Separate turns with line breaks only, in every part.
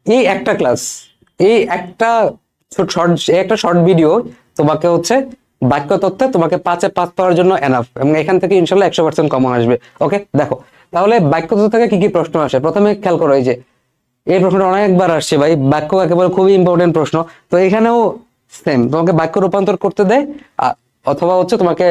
এই একটা ক্লাস, এই একটা একটা শর্ট ভিডিও তোমাকে হচ্ছে বাক্য তত্ত্বে তোমাকে 5-এ 5 পাওয়ার জন্য এনাফ, এবং এখান থেকে ইনশাল্লাহ 100% কমন আসবে। ওকে, দেখো তাহলে বাক্য তত্ত্ব থেকে কি কি প্রশ্ন আসে, প্রথমে খেয়াল করো। এই যে এই প্রশ্নটা অনেকবার আসছে ভাই, বাক্য একেবারে খুবই ইম্পর্টেন্ট প্রশ্ন। তো এখানেও সেম, তোমাকে বাক্য রূপান্তর করতে দেয়, অথবা হচ্ছে তোমাকে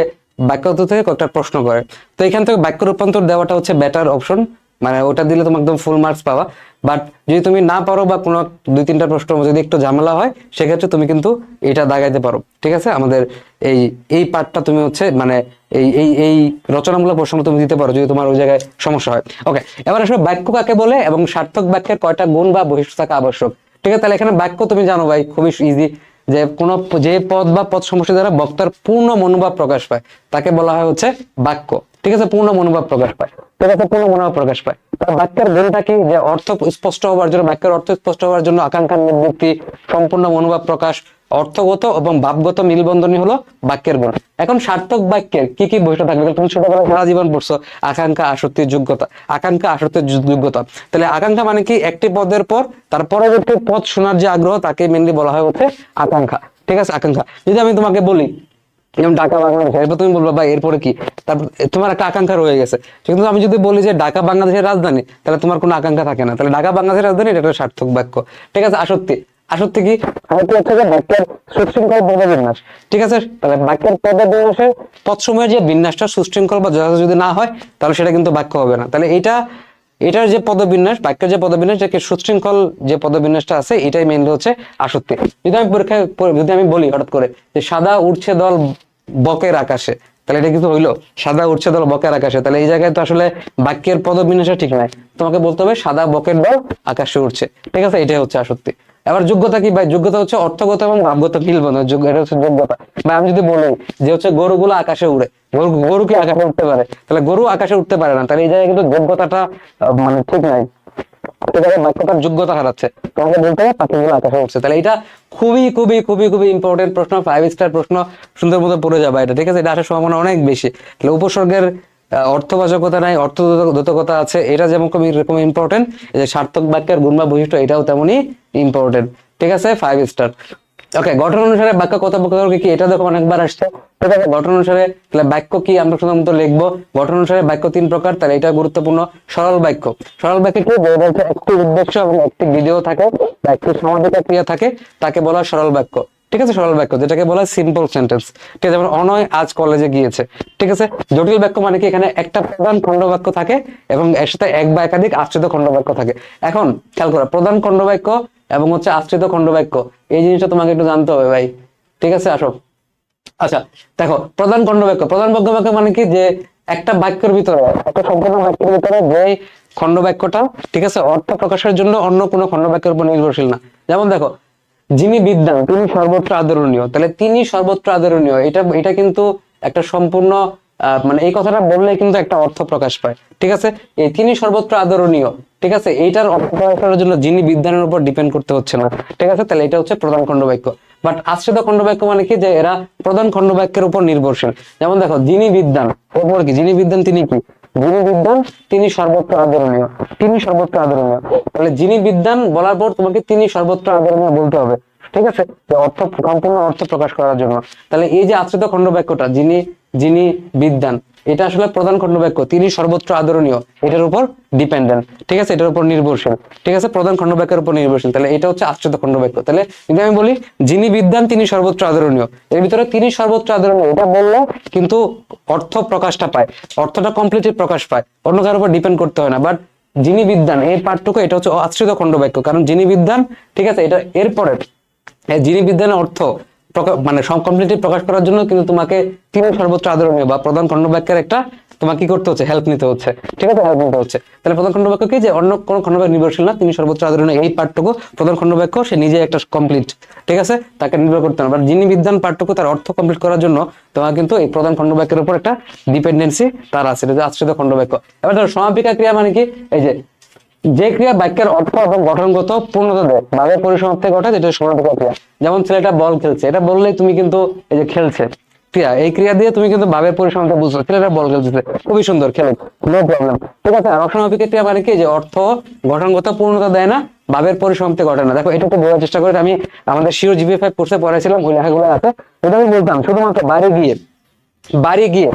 বাক্য তত্ত্ব থেকে কয়েকটা প্রশ্ন করে। তো এখান থেকে বাক্য রূপান্তর দেওয়াটা হচ্ছে বেটার অপশন, মানে ওটা দিলে তুমি একদম ফুল মার্কস পাবা। বাট যদি তুমি না পারো বা কোনো 2-3টা প্রশ্ন যদি একটু ঝামেলা হয়, সেক্ষেত্রে তুমি কিন্তু এটা দাগাইতে পারো। ঠিক আছে, আমাদের এই এই পার্টটা তুমি হচ্ছে মানে এই এই এই রচনামূলক প্রশ্ন তুমি দিতে পারো যদি তোমার ওই জায়গায় সমস্যা হয়। ওকে, এবার আসলে বাক্য কাকে বলে এবং সার্থক বাক্যের কয়টা গুণ বা বৈশিষ্ট্য থাকা আবশ্যক। ঠিক আছে, তাহলে এখানে বাক্য তুমি জানো ভাই, খুবই ইজি, যে কোনো যে পদ বা পদ সমষ্টি দ্বারা বক্তার পূর্ণ মনোভাব প্রকাশ পায় তাকে বলা হয় হচ্ছে বাক্য। ঠিক আছে, পূর্ণ মনোভাব প্রকাশ পায়, ঠিক আছে, পূর্ণ মনোভাব প্রকাশ পায়। বাক্যের গুণটা কি, যে অর্থ স্পষ্ট হওয়ার জন্য, বাক্যের অর্থ স্পষ্ট হওয়ার জন্য আকাঙ্ক্ষার নিবৃত্তি, সম্পূর্ণ মনোভাব প্রকাশ, অর্থগত এবং ভাবগত মিলবন্ধনই হলো বাক্যের গুণ। এখন সার্থক বাক্যের কি কি বৈশিষ্ট্য থাকবে, তুমি ছোটবেলায় সারা জীবন পড়ছো, আকাঙ্ক্ষা, আসক্তির যোগ্যতা, আকাঙ্ক্ষা, আসক্তির যোগ্যতা। তাহলে আকাঙ্ক্ষা মানে কি, একটি পদের পর তার পরবর্তী পদ শোনার যে আগ্রহ, তাকে মেনলি বলা হয় হচ্ছে আকাঙ্ক্ষা। ঠিক আছে, আকাঙ্ক্ষা। যদি আমি তোমাকে বলি যেমন ঢাকা বাংলাদেশ, এরপর তুমি বলবো ভাই এরপরে কি, তারপর তোমার একটা আকাঙ্ক্ষা রয়ে গেছে। কিন্তু আমি যদি বলি যে ঢাকা বাংলাদেশের রাজধানী, তাহলে তোমার কোনো আকাঙ্ক্ষা থাকে না, তাহলে ঢাকা বাংলাদেশের রাজধানী এটা একটা সার্থক বাক্য। ঠিক আছে, আসক্তি, আসক্তি কি, আসক্তি হচ্ছে যে বাক্যের সুশৃঙ্খল পদবিন্যাস। ঠিক আছে, তাহলে বাক্যের পদবিন্যাসের পদসমূহের যে বিন্যাসটা সুশৃঙ্খল বা যথাযথ যদি না হয়, তাহলে সেটা কিন্তু বাক্য হবে না। তাহলে এটার যে পদবিন্যাস, বাক্যের যে পদবিন্যাস, যাকে সুশৃঙ্খল যে পদবিন্যাসটা আছে, এটাই মেইনলি হচ্ছে আসক্তি। যদি আমি পরীক্ষায় যদি আমি বলি হঠাৎ করে যে সাদা উড়ছে দল বকের আকাশে, তাহলে এটা কিন্তু হইলো সাদা উড়ছে দল বকের আকাশে, তাহলে এই জায়গায় তো আসলে বাক্যের পদবিন্যাসটা ঠিক নাই, তোমাকে বলতে হবে সাদা বকের দল আকাশে উড়ছে। ঠিক আছে, এটাই হচ্ছে আসক্তি। এবার যোগ্যতা কি ভাই, যোগ্যতা হচ্ছে অর্থগত এবং ভাবগত মিলবন্ধন, এটা হচ্ছে যোগ্যতা। বা আমি যদি বলি যে হচ্ছে গরুগুলো আকাশে উড়ে, গরু কি আকাশে উঠতে পারে, তাহলে গরু আকাশে উঠতে পারে না, তাহলে এই জায়গায় কিন্তু যোগ্যতাটা মানে ঠিক নাই, বাক্যটার যোগ্যতা হারাচ্ছে। তোমাকে বলতে হবে পাখিগুলো আকাশে উঠছে। তাহলে এটা খুবই খুবই খুবই খুবই ইম্পর্টেন্ট প্রশ্ন, 5 স্টার প্রশ্ন, সুন্দর মতো পড়ে যাবে এটা। ঠিক আছে, এটা আসার সম্ভাবনা অনেক বেশি। তাহলে উপসর্গের অর্থবাচকতা নাই, অর্থদ্যোতকতা আছে, এটা যেমন এরকম ইম্পর্টেন্ট, যে সার্থক বাক্যের গুণ বা বৈশিষ্ট্য এটাও তেমনই ইম্পর্টেন্ট। ঠিক আছে, 5 স্টার। ওকে, গঠন অনুসারে বাক্য কত প্রকার কি, এটা দেখো অনেকবার আসছে। ঠিক আছে, গঠন অনুসারে তাহলে বাক্য কি আমরা সাধারণত লিখবো, গঠন অনুসারে বাক্য 3 প্রকার, তাহলে এটা গুরুত্বপূর্ণ। সরল বাক্য, সরল বাক্য কি, বলতে একটি উদ্দেশ্য এবং একটি বিধেয় থাকে বা একটি সমাপিত ক্রিয়া থাকে, তাকে বলা হয় সরল বাক্য। ঠিক আছে, সরল বাক্য যেটাকে বলা হয় সিম্পল সেন্টেন্স। ঠিক আছে, যেমন অনয় আজ কলেজে গিয়েছে। ঠিক আছে, জটিল বাক্য মানে কি, এখানে একটা প্রধান খণ্ড বাক্য থাকে এবং এর সাথে এক বা একাধিক আশ্রিত খণ্ড বাক্য থাকে। এখন খেয়াল করো, প্রধান খণ্ড বাক্য এবং হচ্ছে আশ্রিত খণ্ড বাক্য, এই জিনিসটা তোমাকে একটু জানতে হবে ভাই। ঠিক আছে, আসো। আচ্ছা, দেখো প্রধান খণ্ড বাক্য, প্রধান খণ্ড বাক্য মানে কি, যে একটা বাক্যের ভিতরে, একটা সম্পূর্ণ বাক্যের ভিতরে যে খণ্ড বাক্যটা, ঠিক আছে, অর্থ প্রকাশের জন্য অন্য কোনো খণ্ড বাক্যের উপর নির্ভরশীল না। যেমন দেখো, যিনি বিদ্বান তিনি সর্বত্র আদরণীয়, তাহলে তিনি সর্বত্র আদরণীয়, এটা এটা কিন্তু একটা সম্পূর্ণ মানে এই কথাটা বললে কিন্তু একটা অর্থ প্রকাশ পায়। ঠিক আছে, এই তিনি সর্বত্র আদরণীয়, ঠিক আছে, এইটার অর্থ প্রকাশ করার জন্য যিনি বিদ্বানের উপর ডিপেন্ড করতে হচ্ছে না। ঠিক আছে, তাহলে এটা হচ্ছে প্রধান খণ্ড বাক্য। বাট আশ্রিত খণ্ড বাক্য মানে কি, যে এরা প্রধান খণ্ড বাক্যের উপর নির্ভরশীল। যেমন দেখো, যিনি বিদ্বান, ওপর কি, যিনি বিদ্বান তিনি কি, যিনি বিদ্বান তিনি সর্বত্র আদরণীয়, তিনি সর্বত্র আদরণীয়, তাহলে যিনি বিদ্বান বলার পর তোমাকে তিনি সর্বত্র আদরণীয় বলতে হবে। ঠিক আছে, যে অর্থ সম্পূর্ণ অর্থ প্রকাশ করার জন্য। তাহলে এই যে আশ্রিত খণ্ড বাক্যটা, যিনি যিনি বিদ্বান, এটা আসলে প্রধান খণ্ড বাক্য, তিনি সর্বত্র আদরণীয়, এটার উপর ডিপেন্ডেন্ট। ঠিক আছে, এটার উপর নির্ভরশীল। ঠিক আছে, প্রধান খণ্ড বাক্যের উপর নির্ভরশীল, তাহলে এটা হচ্ছে আশ্রিত খণ্ড বাক্য। তাহলে যদি আমি বলি যিনি বিদ্বান তিনি সর্বত্র আদরণীয়, এর ভিতরে তিনি সর্বত্র আদরণীয় এটা বললে কিন্তু অর্থ প্রকাশটা পায়, অর্থটা কমপ্লিটলি প্রকাশ পায়, অন্য কারোর উপর ডিপেন্ড করতে হয় না। বাট যিনি বিদ্বান এই পার্টটুকু, এটা হচ্ছে আশ্রিত খণ্ড বাক্য, কারণ যিনি বিদ্বান, ঠিক আছে, এটা এরপরে যিনি বিদ্বানের অর্থ মানে কমপ্লিটলি প্রকাশ করার জন্য কিন্তু তোমাকে তিনি সর্বোচ্চ আদরণীয় বা প্রধান খণ্ড বাক্যের একটা তোমাকে কি করতে হচ্ছে, হেল্প নিতে হচ্ছে। ঠিক আছে, হেল্প নিতে হচ্ছে। তাহলে প্রধান খণ্ড বাক্য কি, যে অন্য কোনো খণ্ড বাক্য নির্ভরশীল না, তিনি সর্বোচ্চ আদরণীয়, এই পার্টটুকু প্রধান খণ্ড বাক্য, সে নিজে একটা কমপ্লিট। ঠিক আছে, তাকে নির্ভর করতে হবে। বাট যিনি বিদ্বান পার্টটুকু তার অর্থ কমপ্লিট করার জন্য তোমার কিন্তু এই প্রধান খণ্ড বাক্যের উপর একটা ডিপেন্ডেন্সি তার আছে, এটা আশ্রিত খণ্ড বাক্য। এবার ধরো সমাপিকা ক্রিয়া মানে কি, এই যে ক্রিয়া বাক্যের অর্থ এবং গঠনগত পূর্ণতা দেয়, ভাবের পরিসমাপ্তি ঘটায়, যেটা সমাপিকা ক্রিয়া। যেমন ছেলেটা বল খেলছে, এটা বললেই তুমি কিন্তু এই যে খেলছে, ক্রিয়া, এই ক্রিয়া দিয়ে তুমি কিন্তু ভাবের পরিসমাপ্তি বুঝছো, ছেলেটা বল খেলতেছে খুবই সুন্দর, খেলো, নো প্রবলেম। ঠিক আছে, আর অসমাপিক ক্রিয়া মানে কি, যে অর্থ গঠনগত পূর্ণতা দেয় না, ভাবের পরিসমাপ্তি ঘটে না। দেখো এটা একটু বোঝার চেষ্টা করে, আমি আমাদের শিও জিবি5 কোর্সে পড়াইছিলাম, ওই লেখাগুলো আছে, ওটা আমি বলতাম শুধুমাত্র বাড়ি গিয়ে বাড়ি গিয়ে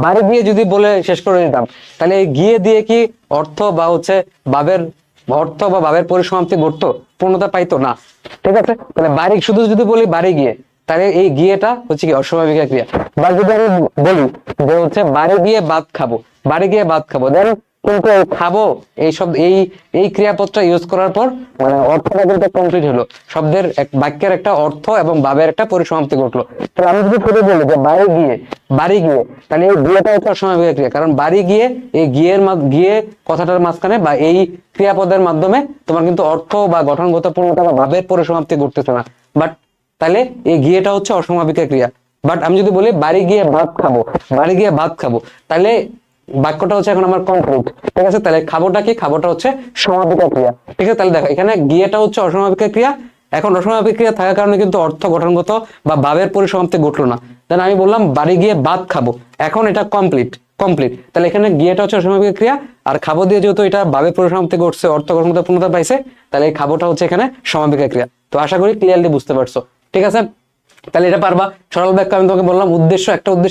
বাড়ি গিয়ে যদি বলে শেষ করে দিতাম, তাহলে এই গিয়ে দিয়ে কি অর্থ বা হচ্ছে ভাবের অর্থ বা ভাবের পরিসমাপ্তি ঘটতো, পূর্ণতা পাইতো না। ঠিক আছে, তাহলে বাড়ি শুধু যদি বলি বাড়ি গিয়ে, তাহলে এই গিয়েটা হচ্ছে কি অস্বাভাবিক ক্রিয়া। বা যদি আমি বলি যে হচ্ছে বাড়ি গিয়ে ভাত খাবো, বাড়ি গিয়ে ভাত খাবো, দেন কিন্তু এই খাবো এই শব্দ এই এই ক্রিয়াপদটা ইউজ করার পর মানে অর্থটা কিন্তু কমপ্লিট হলো, শব্দের বাক্যের একটা অর্থ এবং ভাবের একটা পরিসমাপ্তি ঘটলো। তাহলে আমি যদি শুধু বলি যে বাড়ি গিয়ে, তাহলে এই গিয়েটা হচ্ছে অসমাপিক ক্রিয়া, কারণ বাড়ি গিয়ে এই গিয়ে কথাটার মাঝখানে বা এই ক্রিয়াপদের মাধ্যমে তোমার কিন্তু অর্থ বা গঠনগত পূর্ণতা বা ভাবের পরিসমাপ্তি ঘটতেছে না। বাট তাহলে এই গিয়েটা হচ্ছে অসমাপিক ক্রিয়া। বাট আমি যদি বলি বাড়ি গিয়ে ভাত খাবো, বাড়ি গিয়ে ভাত খাবো, তাহলে বাক্যটা হচ্ছে এখন আমার কমপ্লিট। ঠিক আছে, তাহলে খাবোটা কি, খাবোটা হচ্ছে সমাপিকা ক্রিয়া। ঠিক আছে, তাহলে দেখো এখানে গিয়েটা হচ্ছে অসমাপিকা ক্রিয়া, এখন অসমাপিক ক্রিয়া থাকার কারণে কিন্তু অর্থ গঠনগত বা ভাবের পরিসমাপ্তি ঘটলো না। দেন আমি বললাম বাড়ি গিয়ে ভাত খাবো, এখন এটা কমপ্লিট। তাহলে এখানে গিয়েটা হচ্ছে অসমাপিক ক্রিয়া, আর খাবো দিয়ে যেহেতু এটা ভাবের পরিসমাপ্তি ঘটছে, অর্থ গঠনগত পূর্ণতা পাইছে, তাহলে এই খাবোটা হচ্ছে এখানে সমাপিকা ক্রিয়া। তো আশা করি ক্লিয়ারলি বুঝতে পারছো। ঠিক আছে, তাহলে এটা পারবা। সরল বাক্য আমি তোমাকে বললাম উদ্দেশ্য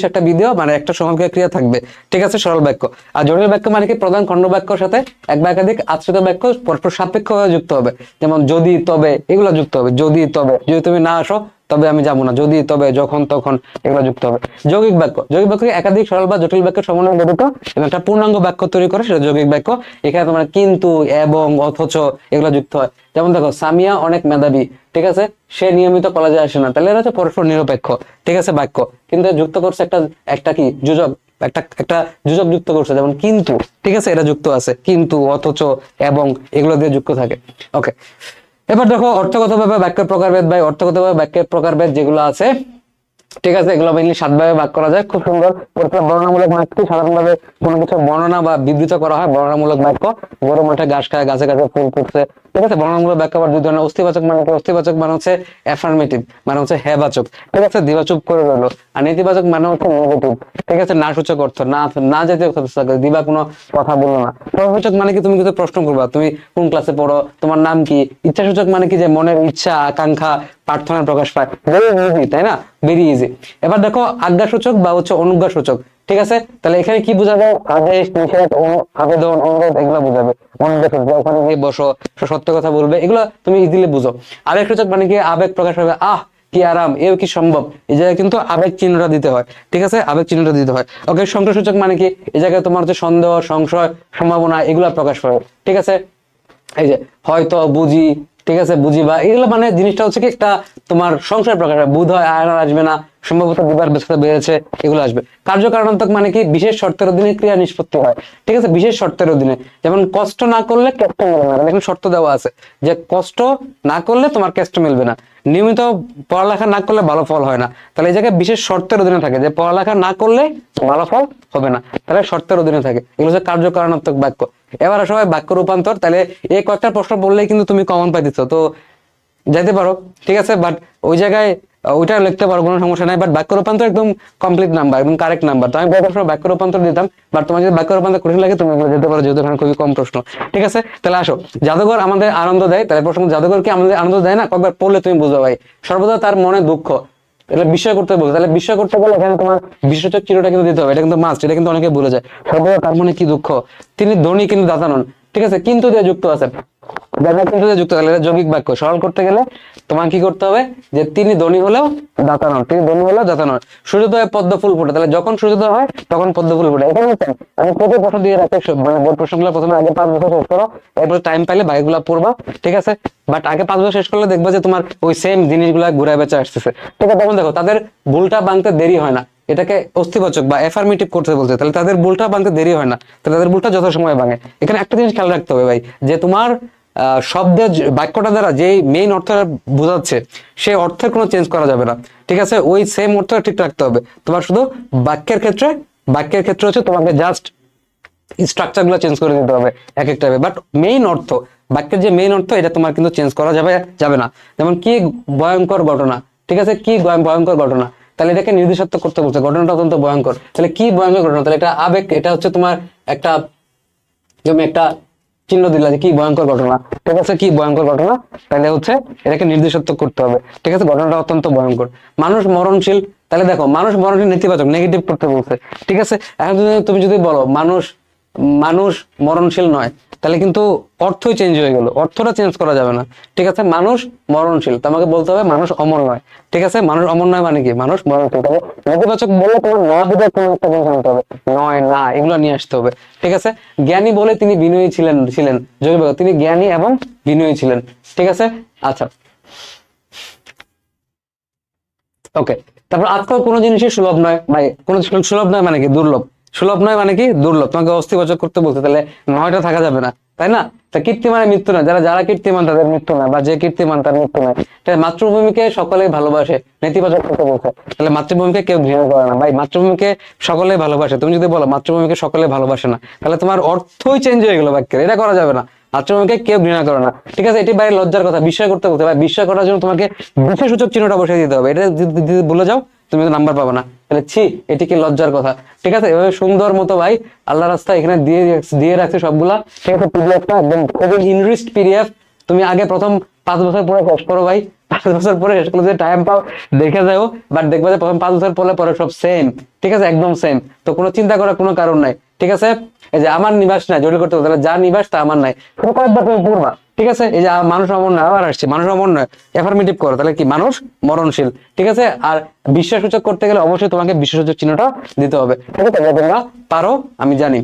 একটা ভিডিও মানে একটা সমাপিকা ক্রিয়া থাকবে। ঠিক আছে, সরল বাক্য। আর জটিল বাক্য মানে কি, প্রধান খণ্ড বাক্যর সাথে এক বা একাধিক আশ্রিত বাক্য পরস্পর সাপেক্ষভাবে যুক্ত হবে, যেমন যদি তবে এগুলো যুক্ত হবে, যদি তবে, যদি তুমি না আসো তবে আমি যাবো না, যদি তবে যখন তখন এগুলো যুক্ত হবে। যৌগিক বাক্য একাধিক সরল বা জটিল বাক্য সমন্বয়ে গঠিত এবং একটা পূর্ণাঙ্গ বাক্য তৈরি করে, সেটা যৌগিক বাক্য। এখানে তোমার কিন্তু, এবং, অথচ এগুলো যুক্ত হয়। যেমন দেখো, সামিয়া অনেক মেধাবী, ঠিক আছে, সে নিয়মিত কলেজে আসে না, তাহলে এটা হচ্ছে পরস্পর নিরপেক্ষ। ঠিক আছে, বাক্য, কিন্তু যুক্ত করছে একটা একটা কি যোজক, একটা যোজক যুক্ত করছে, যেমন কিন্তু। ঠিক আছে, এটা যুক্ত আছে, কিন্তু, অথচ, এবং এগুলো দিয়ে যুক্ত থাকে। ওকে, এবার দেখো অর্থগতভাবে বাক্যের প্রকারভেদ বা অর্থগতভাবে বাক্যের প্রকারভেদ যেগুলো আছে, ঠিক আছে, এগুলো মেইনলি 7 ভাবে ভাগ করা যায়, খুব সুন্দর। প্রথমে বর্ণনামূলক বাক্য, সাধারণভাবে কোনো কিছু বর্ণনা বা বিবৃত করা হয়, বর্ণনামূলক বাক্য। গরু মাঠে ঘাস খায়, গাছে গাছে ফুল ফুটছে। ঠিক আছে, বর্ণনামূলক বাক্য আবার দুই ধরনের। অস্তিবাচক মানে কি, অস্তিবাচক মানে হচ্ছে অ্যাফার্মেটিভ, মানে হচ্ছে হ্যাঁ বাচক। ঠিক আছে, দিবাচক করে রইলো। আর নেতিবাচক মানে হচ্ছে নেগেটিভ। ঠিক আছে, না সূচক অর্থ, না জাতীয় দিবা কোনো কথা বলো না। প্রশ্নসূচক মানে কি, তুমি কিছু প্রশ্ন করবা, তুমি কোন ক্লাসে পড়ো, তোমার নাম কি। ইচ্ছাসূচক মানে কি, যে মনের ইচ্ছা আকাঙ্ক্ষা প্রার্থনার প্রকাশ পায়, ভেরি ইজি, তাই না, ভেরি ইজি। এবার দেখো আজ্ঞাসূচক বা হচ্ছে অনুজ্ঞাসূচক। ঠিক আছে, তাহলে এখানে কি বোঝাবে, আদেশ, নিষেধ, আবেদন, অনুরোধ, এগুলো বোঝাবে। অনুজ্ঞাসূচক, ওখানে গিয়ে বসো, সত্য কথা বলবে, এগুলো তুমি ইজিলি বুঝো। আবেগসূচক মানে কি, আবেগ প্রকাশ হবে, আহ কি আরাম, এও কি সম্ভব, এই জায়গায় কিন্তু আবেগ চিহ্নটা দিতে হয়। ঠিক আছে, আবেগ চিহ্নটা দিতে হয়। ওকে, সংশয়সূচক মানে কি, এই জায়গায় তোমার হচ্ছে সন্দেহ, সংশয়, সম্ভাবনা, এগুলা প্রকাশ পাবে। ঠিক আছে, এই যে হয়তো, বুঝি, ঠিক আছে, বুঝি বা এগুলো মানে জিনিসটা হচ্ছে কি একটা তোমার সংশয় প্রকাশ হয়, বোধ হয় আর আসবে না, সম্ভবত দিবার ব্যস্ততা বেড়েছে, এগুলো আসবে। কার্যকারণাত্মক মানে কি, বিশেষ শর্তের অধীনে ক্রিয়া নিষ্পত্তি হয়। ঠিক আছে, বিশেষ শর্তের অধীনে, যেমন কষ্ট না করলে কেষ্ট মিলবে না, এখানে শর্ত দেওয়া আছে যে কষ্ট না করলে তোমার কেষ্ট মিলবে না, নিয়মিত পড়ালেখা না করলে ভালো ফল হয় না। তাহলে এই জায়গায় বিশেষ শর্তের অধীনে থাকে, যে পড়ালেখা না করলে ভালো ফল হবে না, তাহলে শর্তের অধীনে থাকে। এগুলো হচ্ছে কার্যকারণাত্মক বাক্য। এবার সবাই বাক্য রূপান্তর, তাহলে এই কয়েকটা প্রশ্ন বললেই কিন্তু তুমি কমন পাই দিচ্ছ, তো যাইতে পারো। ঠিক আছে, বাট ওই জায়গায় ওইটা লিখতে পারো, কোনো সমস্যা নাই। বাট বাক্য রূপান্তর একদম কমপ্লিট নাম্বার, একদম কারেক্ট নাম্বার। তো আমি প্রথম বাক্য রূপান্তর দিতাম, বাট তোমার যদি বাক্য রূপান্তর কঠিন লাগে তুমি যেতে পারো, যেহেতু এখানে খুবই কম প্রশ্ন। ঠিক আছে, তাহলে আসো, জাদুঘর আমাদের আনন্দ দেয়, তাহলে প্রশ্ন, জাদুঘর কি আমাদের আনন্দ দেয় না, কয়েকবার পড়লে তুমি বুঝো ভাই, সর্বদা তার মনে দুঃখ, এটা বিষয় করতে বলছে। তাহলে বিষয় করতে গেলে এখানে তোমার বিশেষক চিহ্নটা কিন্তু দিতে হবে, এটা কিন্তু মাস্ট, এটা কিন্তু অনেকে ভুলে যায়। সর্বদা তার মনে কি দুঃখ, তিনি ধনী কিন্তু দাতা নন। ঠিক আছে, কিন্তু দিয়ে যুক্ত আছে, কিন্তু দিয়ে যুক্ত গেলে যৌগিক বাক্য সরল করতে গেলে তোমার কি করতে হবে, যে তিনি ধনী হলেও দাতা নন, তিনি ধনী হলেও দাতা নন। সূর্যোদয়ে পদ্ম ফুল ফোটে, তাহলে যখন সূর্যোদয় হয় তখন পদ্ম ফুল ফোটে। এখানে আমি প্রতি প্রশ্ন দিয়ে রাখি, মানে বোর্ড প্রশ্নগুলো প্রথমে আগে 5 বছর শেষ করো, এরপর টাইম পাইলে বাইকগুলো পড়বা। ঠিক আছে, বাট আগে 5 বছর শেষ করলে দেখবা যে তোমার ওই সেম জিনিসগুলা ঘুরায় বেঁচে আসতেছে। ঠিক আছে, তখন দেখো তাদের ভুলটা ভাঙতে দেরি হয় না, এটাকে অস্তিবাচক বা এফার্মেটিভ করতে বলছে, তাহলে তাদের ভুলটা ভাঙতে দেরি হয় না, তাহলে তাদের ভুলটা যথাসময়ে ভাঙে। এখানে একটা জিনিস খেয়াল রাখতে হবে ভাই, যে তোমার শব্দের বাক্যটা দ্বারা যে মেইন অর্থটা বোঝাচ্ছে সেই অর্থের কোনো চেঞ্জ করা যাবে না। ঠিক আছে, ওই সেম অর্থ ঠিক রাখতে হবে। তোমার শুধু বাক্যের ক্ষেত্রে হচ্ছে তোমাকে জাস্ট স্ট্রাকচার গুলো চেঞ্জ করে দিতে হবে এক একটা, বাট মেইন অর্থ, বাক্যের যে মেইন অর্থ এটা তোমার কিন্তু চেঞ্জ করা যাবে না। যেমন কি ভয়ঙ্কর ঘটনা, ঠিক আছে, কি ভয়ঙ্কর ঘটনা, তাহলে এটাকে নির্দেশাত্মক করতে বলছে, ঘটনাটা অত্যন্ত ভয়ঙ্কর। তাহলে কি ভয়ঙ্কর ঘটনা? তাহলে এটা আবেগ, এটা হচ্ছে তোমার একটা, তুমি একটা চিহ্ন দিলা যে কি ভয়ঙ্কর ঘটনা, ঠিক আছে, কি ভয়ঙ্কর ঘটনা, তাহলে হচ্ছে এটাকে নির্দেশাত্মক করতে হবে, ঠিক আছে, ঘটনাটা অত্যন্ত ভয়ঙ্কর। মানুষ মরণশীল, তাহলে দেখো মানুষ মরণশীল নেতিবাচক, নেগেটিভ করতে বলছে, ঠিক আছে। এখন তুমি যদি বলো মানুষ মানুষ মরণশীল নয়, তাহলে কিন্তু অর্থই চেঞ্জ হয়ে গেল, অর্থটা চেঞ্জ করা যাবে না, ঠিক আছে। মানুষ মরণশীল, তোমাকে বলতে হবে মানুষ অমর নয়, ঠিক আছে। মানুষ অমর নয় মানে কি? মানুষ মরণশীল। তবে নেতিবাচক বললে তোমার না বোঝার কোনো একটা জিনিস আনতে হবে, নয় না এগুলো নিয়ে আসতে হবে, ঠিক আছে। জ্ঞানী বলে তিনি বিনয়ী ছিলেন জৈব, তিনি জ্ঞানী এবং বিনয়ী ছিলেন, ঠিক আছে। আচ্ছা, ওকে। তারপর আজকাল কোনো জিনিসই সুলভ নয় ভাই, কোনো সুলভ নয় মানে কি? দুর্লভ। সুলভ নয় মানে কি? দুর্লভ। তোমাকে অস্থিবাচক করতে বলতে, তাহলে নয়টা থাকা যাবে না, তাই না? তা কীর্তিমানের মৃত্যু নয়, যারা যারা কীর্তিমান তাদের মৃত্যু নয়, বা যে কীর্তিমান তার মৃত্যু নয়। তাই মাতৃভূমিকে সকলেই ভালোবাসে, নেতিবাচক করতে বলছে, তাহলে মাতৃভূমিকে কেউ ঘৃণা করে না ভাই, মাতৃভূমিকে সকলেই ভালোবাসে। তুমি যদি বলো মাতৃভূমিকে সকলে ভালোবাসে না, তাহলে তোমার অর্থই চেঞ্জ হয়ে গেল বাক্যের, এটা করা যাবে না। মাতৃভূমিকে কেউ ঘৃণা করে না, ঠিক আছে। এটি বাইরে লজ্জার কথা, বিস্ময় করতে বলতে, ভাই বিস্ময় করার জন্য তোমাকে বিশেষসূচক চিহ্নটা বসিয়ে দিতে হবে, এটা যদি ভুলে যাও তুমি তো নাম্বার পাবে না। তাহলে ছি, এটি কি লজ্জার কথা, ঠিক আছে। এভাবে সুন্দর মতো ভাই আল্লাহ রাস্তা এখানে দিয়ে দিয়ে রাখছে সবগুলা, ঠিক আছে। পিডিএফটা একদম খুবই ইনরিচড পিডিএফ। তুমি আগে প্রথম 5 বছর পরে শেষ করো ভাই, 5 বছর পরে শেষ করলে যদি টাইম পাও দেখে যাও, বাট দেখবে যে প্রথম 5 বছর পরে পরে সব সেম, ঠিক আছে, একদম সেম। তো কোনো চিন্তা করার কোনো কারণ নাই, ঠিক আছে। এই যে আমার নিবাস নাই জড়িত করতে হবে, তাহলে যা নিবাস তা আমার নাই, কয়েকবার তুমি পড়বা, ঠিক আছে। এই যে মানুষ অমর নয়, আবার আসছে মানুষ অমর নয়, এফার্মেটিভ করো, তাহলে কি? মানুষ মরণশীল, ঠিক আছে। আর বিশ্বাসসূচক করতে গেলে অবশ্যই তোমাকে বিশ্বাসসূচক চিহ্নটা দিতে হবে, ঠিক আছে। তোমরা পারো আমি জানি।